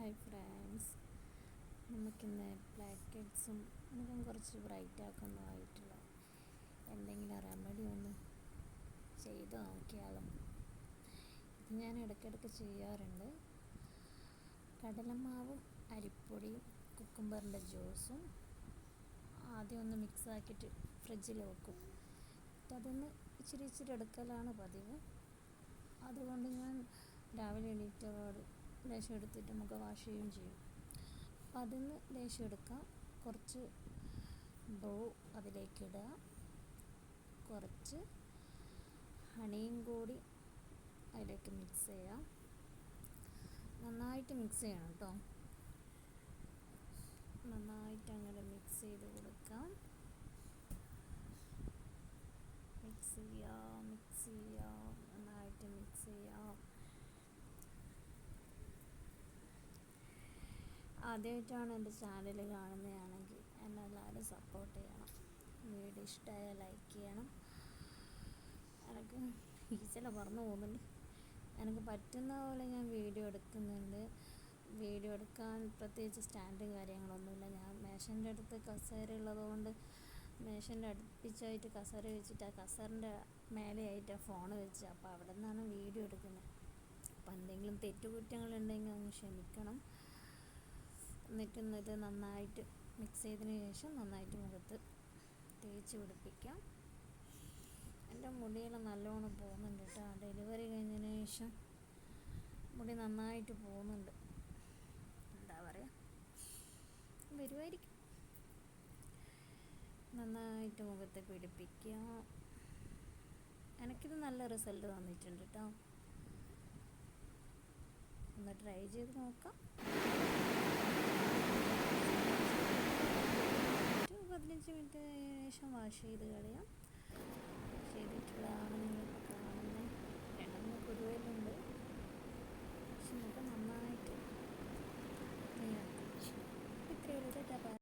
Hi friends, നമുക്കിന്ന് black ഹെഡ്സും മുഖം കുറച്ച് ബ്രൈറ്റ് ആക്കുന്നതായിട്ടുള്ള എന്തെങ്കിലും റെമഡി ഒന്ന് ചെയ്ത് നോക്കിയാലോ. ഇത് ഞാൻ ഇടയ്ക്കിടയ്ക്ക് ചെയ്യാറുണ്ട്. കടലമാവും അരിപ്പൊടിയും കുക്കുംബറിൻ്റെ ജ്യൂസും ആദ്യം ഒന്ന് മിക്സ് ആക്കിയിട്ട് ഫ്രിഡ്ജിൽ വെക്കും. അതൊന്ന് ഇച്ചിരി എടുക്കലാണ് പതിവ്. അതുകൊണ്ട് ഞാൻ രാവിലെ എണീറ്റപാട് ലേശം എടുത്തിട്ട് മുഖം വാഷ് ചെയ്യുകയും ചെയ്യും. അപ്പം അതിന്ന് ലേശം എടുക്കാം, കുറച്ച് ബ്രൂ അതിലേക്കിടുക, കുറച്ച് ഹണിയും കൂടി അതിലേക്ക് മിക്സ് ചെയ്യാം. നന്നായിട്ട് മിക്സ് ചെയ്യണം കേട്ടോ. നന്നായിട്ട് അങ്ങനെ മിക്സ് ചെയ്ത് കൊടുക്കാം. മിക്സ് ചെയ്യാം, നന്നായിട്ട് മിക്സ് ചെയ്യാം. ആദ്യമായിട്ടാണ് എൻ്റെ ചാനൽ കാണുന്നതാണെങ്കിൽ എന്നെ എല്ലാവരും സപ്പോർട്ട് ചെയ്യണം. വീഡിയോ ഇഷ്ടമായാൽ ലൈക്ക് ചെയ്യണം. എനിക്ക് ഈച്ചല പറന്നു പോകുന്നുണ്ട്. എനിക്ക് പറ്റുന്ന പോലെ ഞാൻ വീഡിയോ എടുക്കുന്നുണ്ട്. വീഡിയോ എടുക്കാൻ പ്രത്യേകിച്ച് സ്റ്റാൻഡും കാര്യങ്ങളൊന്നുമില്ല. ഞാൻ മേശൻ്റെ അടുത്ത് കസേര ഉള്ളതുകൊണ്ട് മേശൻ്റെ അടുപ്പിച്ചായിട്ട് കസേര വെച്ചിട്ട് ആ കസേരൻ്റെ മേലെയായിട്ട് ഫോൺ വെച്ച്, അപ്പോൾ അവിടെ നിന്നാണ് വീഡിയോ എടുക്കുന്നത്. അപ്പോൾ എന്തെങ്കിലും തെറ്റുകുറ്റങ്ങളുണ്ടെങ്കിൽ ഒന്ന് ക്ഷമിക്കണം. എന്നിട്ട് നന്നായിട്ട് മിക്സ് ചെയ്തതിന് ശേഷം നന്നായിട്ട് മുഖത്ത് തേച്ച് പിടിപ്പിക്കാം. എൻ്റെ മുടിയെല്ലാം നല്ലോണം പോകുന്നുണ്ട് കേട്ടോ. ഡെലിവറി കഴിഞ്ഞതിന് ശേഷം മുടി നന്നായിട്ട് പോകുന്നുണ്ട്. എന്താ പറയുക, വരുമായിരിക്കും. നന്നായിട്ട് മുഖത്ത് പിടിപ്പിക്കാം. എനിക്കിത് നല്ല റിസൾട്ട് തന്നിട്ടുണ്ട് കേട്ടോ. ഒന്ന് ട്രൈ ചെയ്ത് നോക്കാം. 15 മിനിറ്റ് ശേഷം വാഷ് ചെയ്ത് കളയാം.